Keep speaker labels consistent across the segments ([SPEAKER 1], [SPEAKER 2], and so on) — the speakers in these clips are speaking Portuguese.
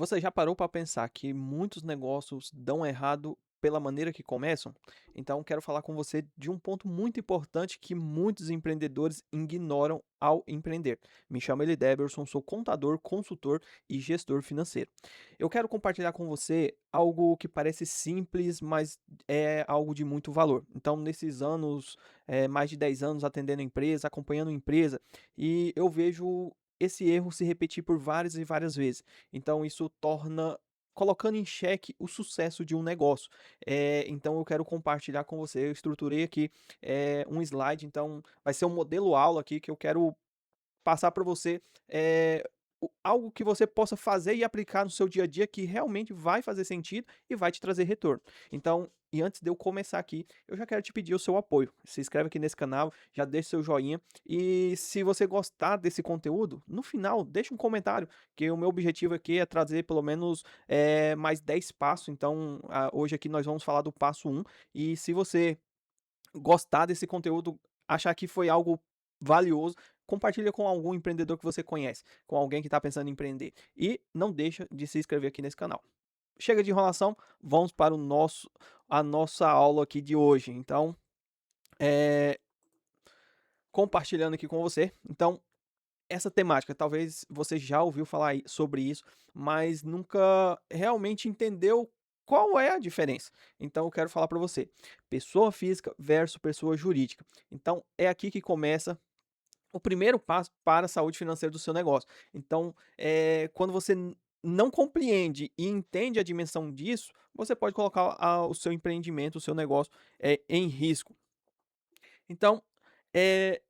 [SPEAKER 1] Você já parou para pensar que muitos negócios dão errado pela maneira que começam? Então, quero falar com você de um ponto muito importante que muitos empreendedores ignoram ao empreender. Me chamo Elideberson, sou contador, consultor e gestor financeiro. Eu quero compartilhar com você algo que parece simples, mas é algo de muito valor. Então, nesses anos, mais de 10 anos atendendo a empresa, acompanhando a empresa, e eu vejo esse erro se repetir por várias e várias vezes. Então isso torna colocando em xeque o sucesso de um negócio. Então eu quero compartilhar com você, eu estruturei aqui, um slide, então vai ser um modelo aula aqui que eu quero passar para você, algo que você possa fazer e aplicar no seu dia a dia que realmente vai fazer sentido e vai te trazer retorno. Então, e antes de eu começar aqui, eu já quero te pedir o seu apoio. Se inscreve aqui nesse canal, já deixa seu joinha e se você gostar desse conteúdo, no final deixa um comentário, que o meu objetivo aqui é trazer pelo menos, mais 10 passos. Então, hoje aqui nós vamos falar do passo um e se você gostar desse conteúdo, achar que foi algo valioso, compartilha com algum empreendedor que você conhece, com alguém que está pensando em empreender. E não deixa de se inscrever aqui nesse canal. Chega de enrolação, vamos para a nossa aula aqui de hoje. Então, eh, compartilhando aqui com você. Então, essa temática, talvez você já ouviu falar sobre isso, mas nunca realmente entendeu qual é a diferença. Então eu quero falar para você, pessoa física versus pessoa jurídica. Então é aqui que começa o primeiro passo para a saúde financeira do seu negócio. Então, quando você não compreende e entende a dimensão disso, você pode colocar o seu empreendimento, o seu negócio, em risco. Então, eh,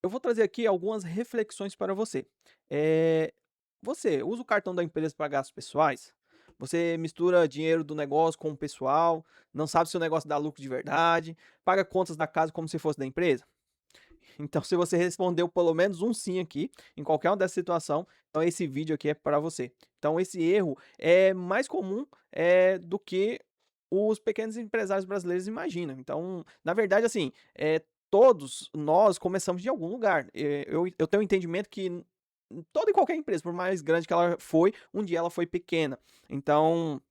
[SPEAKER 1] eu vou trazer aqui algumas reflexões para você. Eh, Você usa o cartão da empresa para gastos pessoais? Você mistura dinheiro do negócio com o pessoal, não sabe se o negócio dá lucro de verdade, paga contas da casa como se fosse da empresa? Então, se você respondeu pelo menos um sim aqui, em qualquer uma dessa situação, então esse vídeo aqui é para você. Então, esse erro é mais comum do que os pequenos empresários brasileiros imaginam. Então, na verdade, assim, todos nós começamos de algum lugar. Eu tenho um entendimento que toda e qualquer empresa, por mais grande que ela foi, um dia ela foi pequena. Então,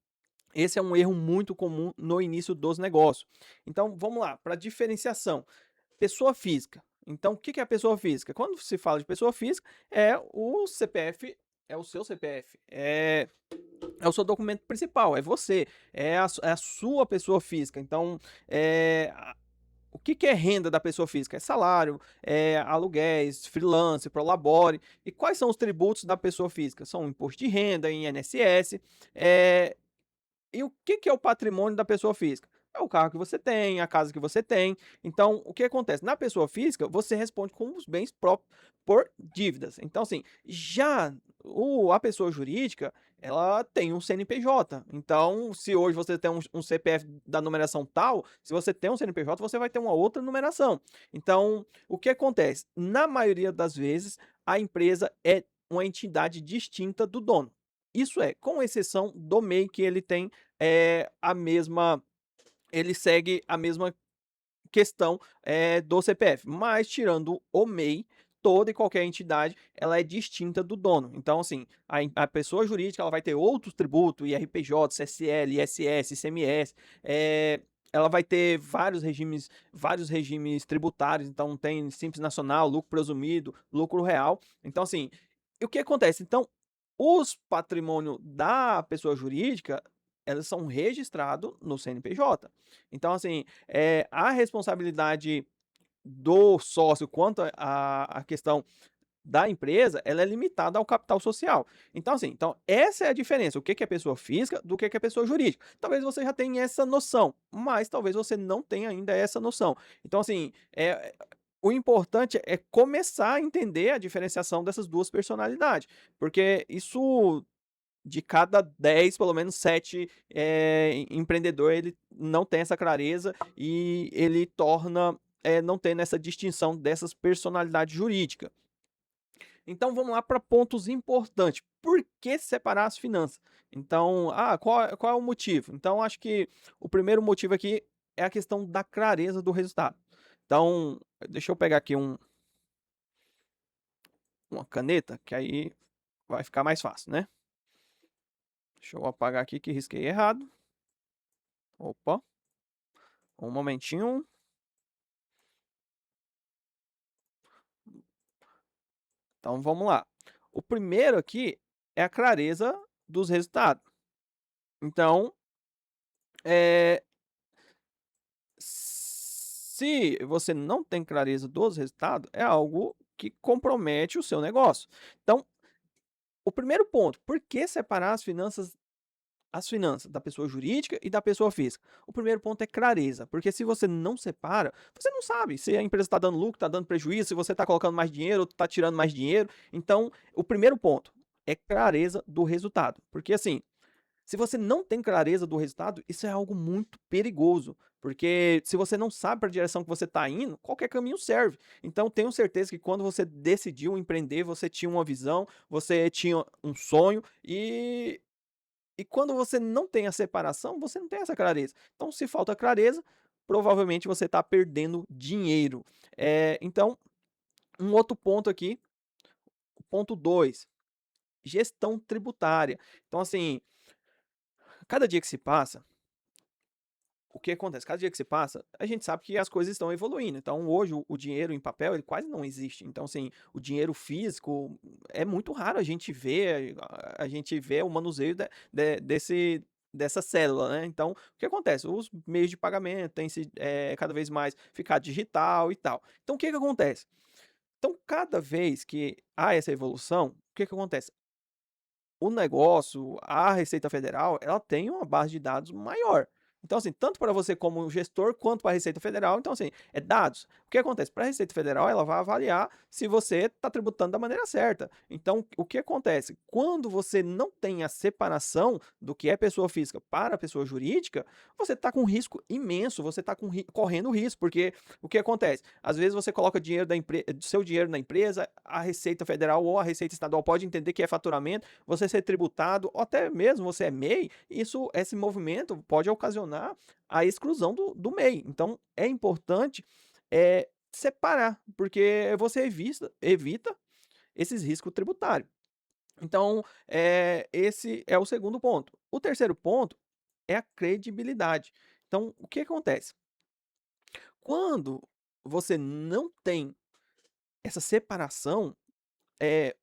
[SPEAKER 1] esse é um erro muito comum no início dos negócios. Então, vamos lá, para diferenciação. Pessoa física. Então, o que que é a pessoa física? Quando se fala de pessoa física, é o CPF, é o seu CPF, é o seu documento principal, é você, é a sua pessoa física. Então, o que que é renda da pessoa física? É salário, é aluguéis, freelance, prolabore. E quais são os tributos da pessoa física? São imposto de renda, INSS, eh, e o que que é o patrimônio da pessoa física? É o carro que você tem, a casa que você tem. Então, o que acontece? Na pessoa física, você responde com os bens próprios por dívidas. Então, assim, já a pessoa jurídica, ela tem um CNPJ. Então, se hoje você tem um CPF da numeração tal, se você tem um CNPJ, você vai ter uma outra numeração. Então, o que acontece? Na maioria das vezes, a empresa é uma entidade distinta do dono. Isso é, com exceção do MEI que ele tem, a mesma ele segue a mesma questão, do CPF, mas tirando o MEI, toda e qualquer entidade, ela é distinta do dono. Então, assim, a pessoa jurídica, ela vai ter outros tributos, IRPJ, CSL, ISS, ICMS, ela vai ter vários regimes tributários, então tem Simples Nacional, lucro presumido, lucro real. Então, assim, e o que acontece? Então, os patrimônio da pessoa jurídica, elas são registrados no CNPJ. Então, assim, a responsabilidade do sócio quanto a questão da empresa, ela é limitada ao capital social. Então, assim, então essa é a diferença, o que que é pessoa física do que é pessoa jurídica. Talvez você já tenha essa noção, mas talvez você não tenha ainda essa noção. Então, assim, o importante é começar a entender a diferenciação dessas duas personalidades, porque isso de cada 10 pelo menos 7 empreendedor, ele não tem essa clareza e ele torna, não tendo essa distinção dessas personalidades jurídicas. Então vamos lá para pontos importantes. Por que separar as finanças? Então, qual é o motivo? Então acho que o primeiro motivo aqui é a questão da clareza do resultado. Então, deixa eu pegar aqui uma caneta, que aí vai ficar mais fácil, né. Deixa eu apagar aqui que risquei errado. Opa, um momentinho. Então vamos lá. O primeiro aqui é a clareza dos resultados. Então, eh, se você não tem clareza dos resultados, é algo que compromete o seu negócio. Então, o primeiro ponto, por que separar as finanças da pessoa jurídica e da pessoa física? O primeiro ponto é clareza, porque se você não separa, você não sabe se a empresa está dando lucro, está dando prejuízo, se você está colocando mais dinheiro ou está tirando mais dinheiro. Então, o primeiro ponto é clareza do resultado, porque assim, se você não tem clareza do resultado, isso é algo muito perigoso, porque se você não sabe para a direção que você está indo, qualquer caminho serve. Então, tenho certeza que quando você decidiu empreender, você tinha uma visão, você tinha um sonho e quando você não tem a separação, você não tem essa clareza. Então, se falta clareza, provavelmente você está perdendo dinheiro. Então, um outro ponto aqui, o ponto 2, gestão tributária. Então, assim, cada dia que se passa, o que acontece? Cada dia que se passa, a gente sabe que as coisas estão evoluindo. Então, hoje, o dinheiro em papel, ele quase não existe. Então, assim, o dinheiro físico é muito raro a gente ver, a gente vê o manuseio dessa célula, né? Então, o que acontece? Os meios de pagamento têm se cada vez mais ficar digital e tal. Então, o que que acontece? Então, cada vez que há essa evolução, o que que acontece? O negócio, a Receita Federal, ela tem uma base de dados maior. Então, assim, tanto para você como gestor, quanto para a Receita Federal, então, assim, é dados. O que acontece? Para a Receita Federal, ela vai avaliar se você está tributando da maneira certa. Então, o que acontece? Quando você não tem a separação do que é pessoa física para pessoa jurídica, você está com um risco imenso, você está correndo risco, porque o que acontece? Às vezes você coloca dinheiro seu dinheiro na empresa, a Receita Federal ou a Receita Estadual pode entender que é faturamento, você ser tributado, ou até mesmo você é MEI, esse movimento pode ocasionar a exclusão do MEI. Então, é importante separar, porque você evita esses riscos tributários. Então, esse é o segundo ponto. O terceiro ponto é a credibilidade. Então, o que acontece? Quando você não tem essa separação,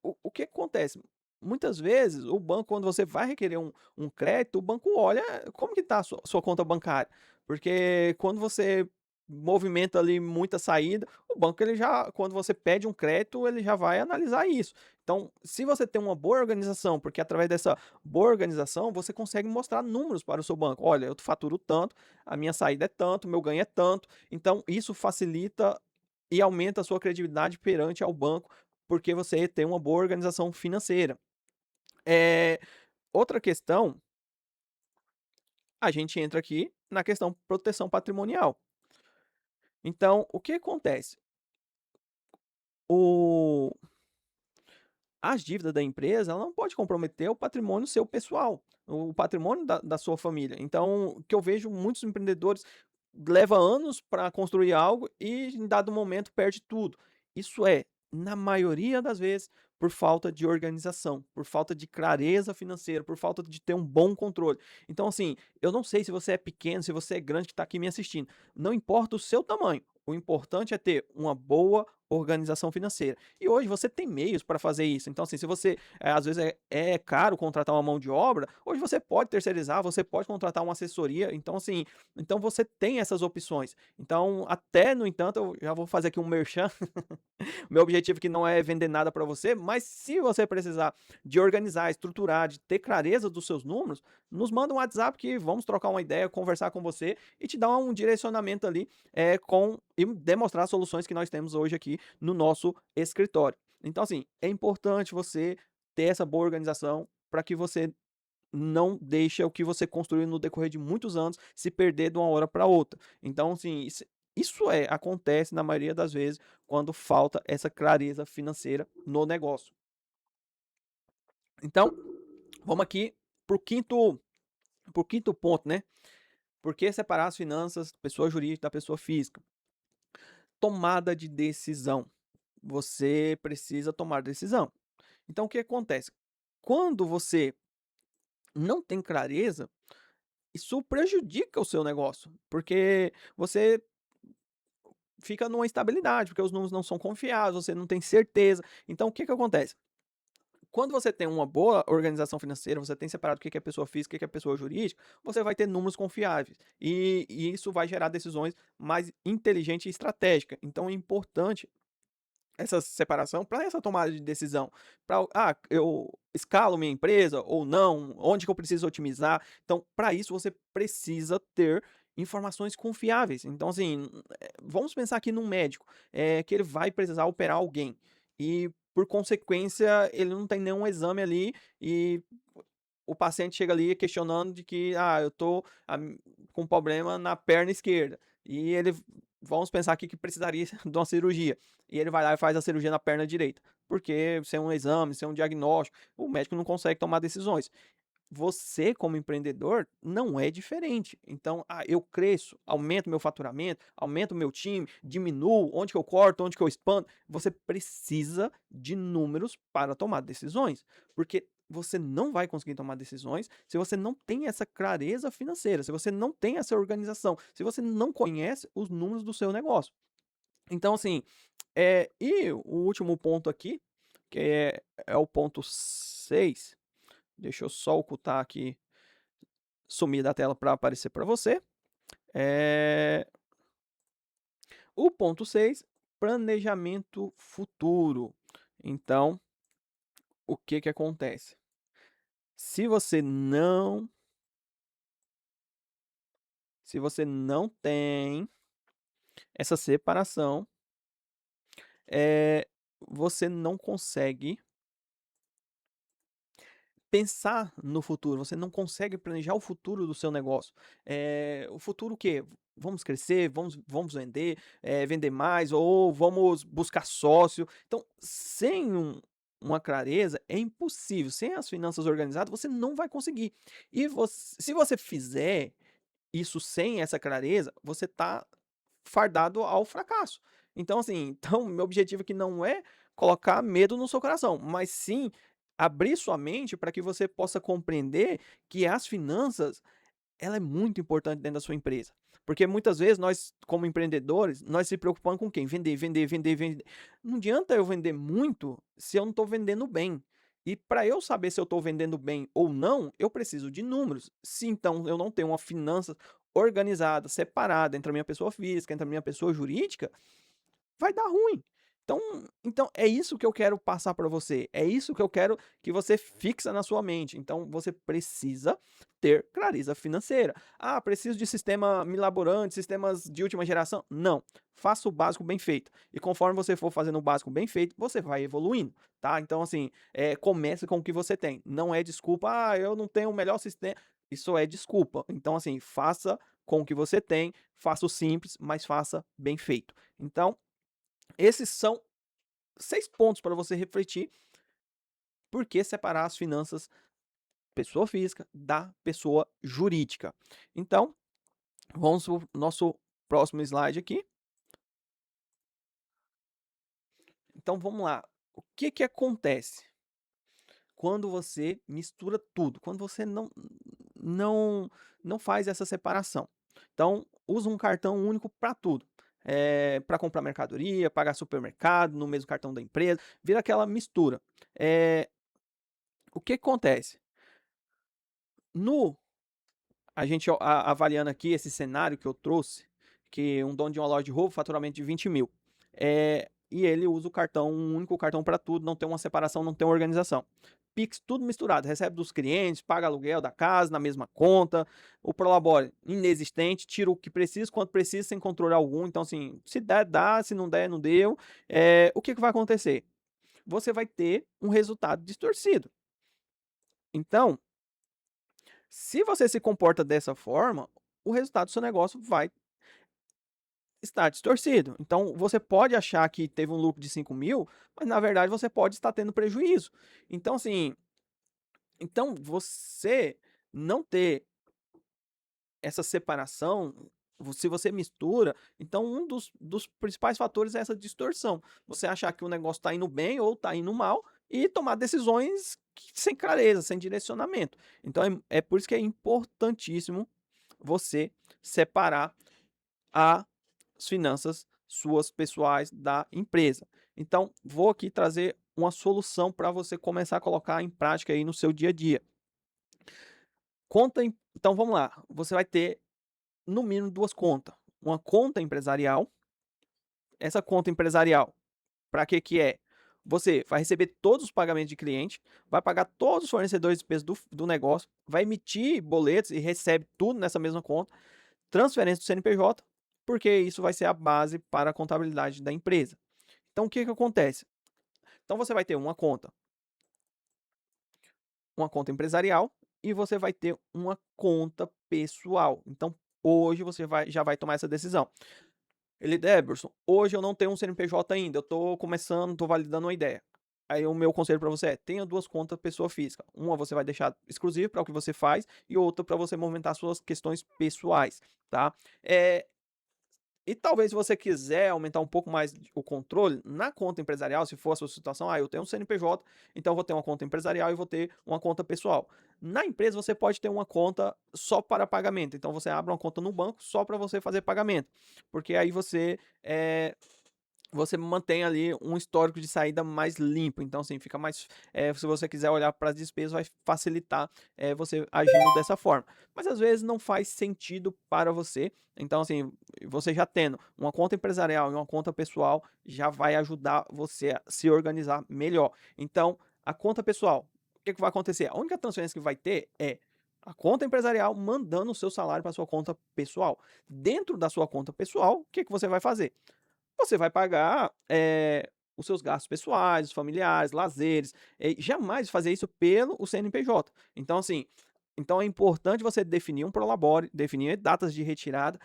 [SPEAKER 1] o que acontece? Muitas vezes, o banco, quando você vai requerer um crédito, o banco olha como que está a sua conta bancária. Porque quando você movimenta ali muita saída, o banco ele já, quando você pede um crédito, ele já vai analisar isso. Então, se você tem uma boa organização, porque através dessa boa organização, você consegue mostrar números para o seu banco. Olha, eu faturo tanto, a minha saída é tanto, meu ganho é tanto. Então, isso facilita e aumenta a sua credibilidade perante ao banco, porque você tem uma boa organização financeira. Eh, Outra questão, a gente entra aqui na questão proteção patrimonial. Então, o que acontece? O As dívidas da empresa, ela não pode comprometer o patrimônio seu pessoal, o patrimônio da sua família. Então, o que eu vejo muitos empreendedores leva anos para construir algo e em dado momento perde tudo. Isso é, na maioria das vezes, por falta de organização, por falta de clareza financeira, por falta de ter um bom controle. Então, assim, eu não sei se você é pequeno, se você é grande que está aqui me assistindo. Não importa o seu tamanho. O importante é ter uma boa organização financeira. E hoje você tem meios para fazer isso. Então, assim, se você, às vezes é caro contratar uma mão de obra, hoje você pode terceirizar, você pode contratar uma assessoria. Então, assim, então você tem essas opções. Então, até no entanto, eu já vou fazer aqui um merchan. Meu objetivo aqui não é vender nada para você, mas se você precisar de organizar, estruturar, de ter clareza dos seus números, nos manda um WhatsApp que vamos trocar uma ideia, conversar com você e te dar um direcionamento ali e demonstrar as soluções que nós temos hoje aqui no nosso escritório. Então, assim, é importante você ter essa boa organização para que você não deixa o que você construiu no decorrer de muitos anos se perder de uma hora para outra. Então, assim, acontece na maioria das vezes quando falta essa clareza financeira no negócio. Então, vamos aqui pro quinto ponto, né? Por que separar as finanças da pessoa jurídica da pessoa física? Tomada de decisão. Você precisa tomar decisão. Então, o que acontece? Quando você não tem clareza, isso prejudica o seu negócio, porque você fica numa instabilidade, porque os números não são confiáveis, você não tem certeza. Então o que que acontece? Quando você tem uma boa organização financeira, você tem separado o que que é pessoa física, o que que é pessoa jurídica, você vai ter números confiáveis. E isso vai gerar decisões mais inteligentes e estratégicas. Então é importante essa separação para essa tomada de decisão. Para, eu escalo minha empresa ou não? Onde que eu preciso otimizar? Então, para isso você precisa ter informações confiáveis. Então, assim, vamos pensar aqui num médico, que ele vai precisar operar alguém e, por consequência, ele não tem nenhum exame ali e o paciente chega ali questionando de que, eu tô com problema na perna esquerda. E ele, vamos pensar aqui que precisaria de uma cirurgia. E ele vai lá e faz a cirurgia na perna direita. Porque sem um exame, sem um diagnóstico, o médico não consegue tomar decisões. Você, como empreendedor, não é diferente. Então, eu cresço, aumento meu faturamento, aumento meu time, diminuo, onde que eu corto, onde que eu expando. Você precisa de números para tomar decisões, porque você não vai conseguir tomar decisões se você não tem essa clareza financeira, se você não tem essa organização, se você não conhece os números do seu negócio. Então, assim, e o último ponto aqui, que é o ponto 6. Deixa eu só ocultar aqui, sumir da tela para aparecer para você. Eh, o ponto 6, planejamento futuro. Então, o que que acontece? Se você não se você não tem essa separação, você não consegue pensar no futuro, você não consegue planejar o futuro do seu negócio. O futuro o quê? Vamos crescer, vamos vender, vender mais ou vamos buscar sócio. Então, sem uma clareza, é impossível. Sem as finanças organizadas, você não vai conseguir. E se você fizer isso sem essa clareza, você está fardado ao fracasso. Então, assim, então meu objetivo aqui não é colocar medo no seu coração, mas sim abrir sua mente para que você possa compreender que as finanças, ela é muito importante dentro da sua empresa. Porque muitas vezes nós, como empreendedores, nós se preocupamos com quem? Vender, vender, vender, vender. Não adianta eu vender muito se eu não estou vendendo bem. E para eu saber se eu estou vendendo bem ou não, eu preciso de números. Se então eu não tenho uma finança organizada, separada entre a minha pessoa física, entre a minha pessoa jurídica, vai dar ruim. Então é isso que eu quero passar para você, é isso que eu quero que você fixa na sua mente. Então você precisa ter clareza financeira. Preciso de sistema milaborante, sistemas de última geração? Não, faça o básico bem feito. E conforme você for fazendo o básico bem feito, você vai evoluindo, tá? Então assim, comece com o que você tem. Não é desculpa: eu não tenho o melhor sistema". Isso é desculpa. Então assim, faça com o que você tem, faça o simples, mas faça bem feito. Então esses são 6 pontos para você refletir, por que separar as finanças pessoa física da pessoa jurídica. Então, vamos para o nosso próximo slide aqui. Então vamos lá, o que que acontece quando você mistura tudo, quando você não não faz essa separação? Então, usa um cartão único para tudo, para comprar mercadoria, pagar supermercado no mesmo cartão da empresa, vira aquela mistura. O que acontece? No A gente avaliando aqui esse cenário que eu trouxe, que um dono de uma loja de roupa, faturamento de 20.000, e ele usa o cartão, um único cartão para tudo, não tem uma separação, não tem uma organização. Pix tudo misturado, recebe dos clientes, paga aluguel da casa na mesma conta, o Prolabore inexistente, tira o que precisa, quanto precisa, sem controle algum. Então, assim, se der, dá, se não der, não deu. O que que vai acontecer? Você vai ter um resultado distorcido. Então, se você se comporta dessa forma, o resultado do seu negócio vai estar distorcido. Então, você pode achar que teve um lucro de 5.000, mas na verdade você pode estar tendo prejuízo. Então, assim, então você não ter essa separação, se você mistura, então um dos principais fatores é essa distorção. Você achar que o negócio está indo bem ou está indo mal, e tomar decisões sem clareza, sem direcionamento. Então é por isso que é importantíssimo você separar as finanças suas pessoais da empresa. Então, vou aqui trazer uma solução para você começar a colocar em prática aí no seu dia a dia. Então vamos lá, você vai ter no mínimo 2 contas. Uma conta empresarial, essa conta empresarial, para que é? Você vai receber todos os pagamentos de cliente, vai pagar todos os fornecedores de peso do negócio, vai emitir boletos e recebe tudo nessa mesma conta, transferência do CNPJ, porque isso vai ser a base para a contabilidade da empresa. Então o que que acontece? Então você vai ter uma conta empresarial e você vai ter uma conta pessoal. Então hoje você já vai tomar essa decisão. Ele: "Deberson, hoje eu não tenho um CNPJ ainda, eu estou começando, estou validando uma ideia". Aí o meu conselho para você é: tenha 2 contas pessoa física. Uma você vai deixar exclusiva para o que você faz e outra para você movimentar suas questões pessoais, tá. E talvez se você quiser aumentar um pouco mais o controle, na conta empresarial, se for a sua situação, eu tenho um CNPJ, então eu vou ter uma conta empresarial e vou ter uma conta pessoal. Na empresa você pode ter uma conta só para pagamento, então você abre uma conta no banco só para você fazer pagamento, porque aí você mantém ali um histórico de saída mais limpo, então assim, fica mais, se você quiser olhar para as despesas vai facilitar, você agindo dessa forma. Mas às vezes não faz sentido para você, então assim, você já tendo uma conta empresarial e uma conta pessoal, já vai ajudar você a se organizar melhor. Então, a conta pessoal, o que que vai acontecer? A única transferência que vai ter é a conta empresarial mandando o seu salário para sua conta pessoal. Dentro da sua conta pessoal, o que que você vai fazer? Você vai pagar, os seus gastos pessoais, os familiares, lazeres, jamais fazer isso pelo o CNPJ. Então assim, então é importante você definir um prolabore, definir datas de retirada.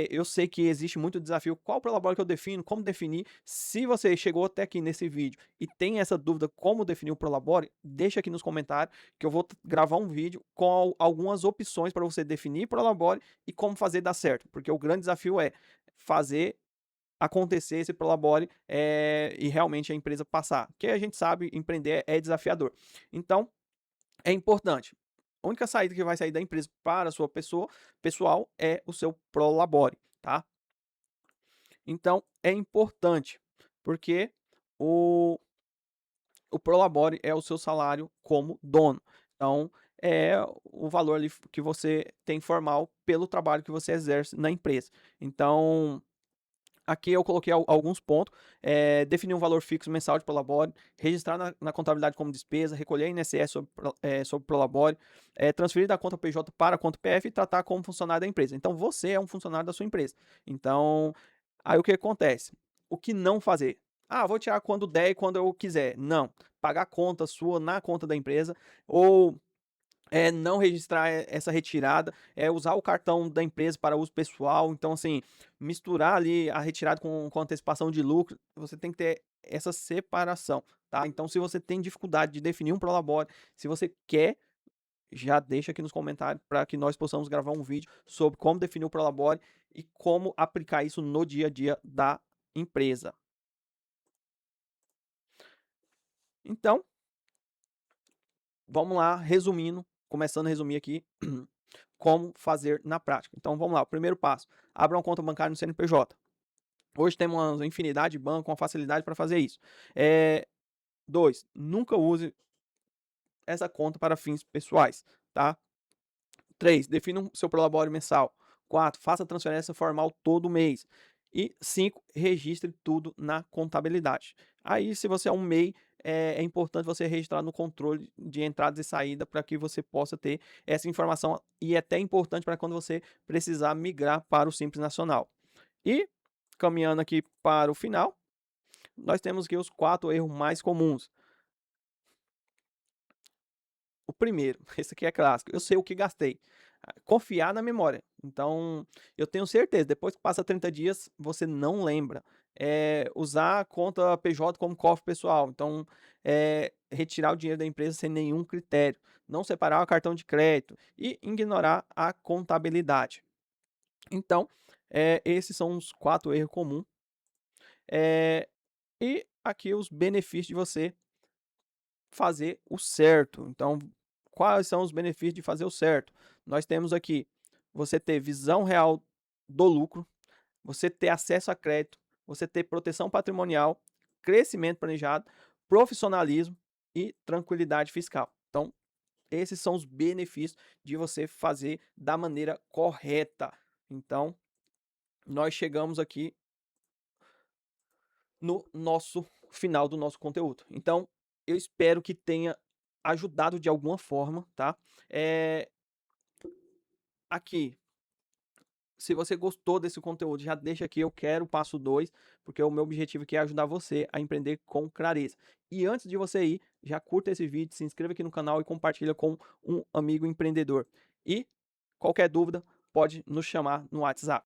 [SPEAKER 1] Eu sei que existe muito desafio, qual prolabore que eu defino, como definir. Se você chegou até aqui nesse vídeo e tem essa dúvida como definir o prolabore, deixa aqui nos comentários que eu vou gravar um vídeo com algumas opções para você definir prolabore e como fazer dar certo, porque o grande desafio é fazer acontecer esse prolabore, e realmente a empresa passar, porque a gente sabe empreender é desafiador. Então, é importante. A única saída que vai sair da empresa para a sua pessoa pessoal é o seu prolabore, tá. Então é importante, porque o o prolabore é o seu salário como dono. Então, é o valor ali que você tem formal pelo trabalho que você exerce na empresa. Então aqui eu coloquei alguns pontos, definir um valor fixo mensal de Prolabore, registrar na contabilidade como despesa, recolher INSS sobre Prolabore, transferir da conta PJ para a conta PF e tratar como funcionário da empresa. Então você é um funcionário da sua empresa. Então, aí o que acontece? O que não fazer? Ah, vou tirar quando der e quando eu quiser. Não. Pagar a conta sua na conta da empresa ou não registrar essa retirada, usar o cartão da empresa para uso pessoal. Então, assim, misturar ali a retirada com antecipação de lucro, você tem que ter essa separação, tá? Então, se você tem dificuldade de definir um prolabore, se você quer, já deixa aqui nos comentários para que nós possamos gravar um vídeo sobre como definir o prolabore e como aplicar isso no dia a dia da empresa. Então, vamos lá, resumindo, começando a resumir aqui como fazer na prática. Então vamos lá, o primeiro passo, abra uma conta bancária no CNPJ. Hoje temos uma infinidade de bancos com facilidade para fazer isso. 2, nunca use essa conta para fins pessoais, tá? 3, defina o seu prolabore mensal. 4, faça transferência formal todo mês. E 5, registre tudo na contabilidade. Aí, se você é um MEI, é importante você registrar no controle de entradas e saída para que você possa ter essa informação e é até importante para quando você precisar migrar para o Simples Nacional. E, caminhando aqui para o final, nós temos aqui os 4 erros mais comuns. O primeiro, esse aqui é clássico, eu sei o que gastei. Confiar na memória. Então, eu tenho certeza, depois que passa 30 dias, você não lembra. Usar a conta PJ como cofre pessoal. Então, retirar o dinheiro da empresa sem nenhum critério. Não separar o cartão de crédito e ignorar a contabilidade. Então, esses são os 4 erros comuns. E aqui os benefícios de você fazer o certo. Então, quais são os benefícios de fazer o certo? Nós temos aqui você ter visão real do lucro, você ter acesso a crédito, você ter proteção patrimonial, crescimento planejado, profissionalismo e tranquilidade fiscal. Então, esses são os benefícios de você fazer da maneira correta. Então, nós chegamos aqui no nosso final do nosso conteúdo. Então, eu espero que tenha ajudado de alguma forma, tá? Aqui, se você gostou desse conteúdo, já deixa aqui, eu quero o passo 2, porque o meu objetivo aqui é ajudar você a empreender com clareza. E antes de você ir, já curta esse vídeo, se inscreva aqui no canal e compartilha com um amigo empreendedor. E qualquer dúvida, pode nos chamar no WhatsApp.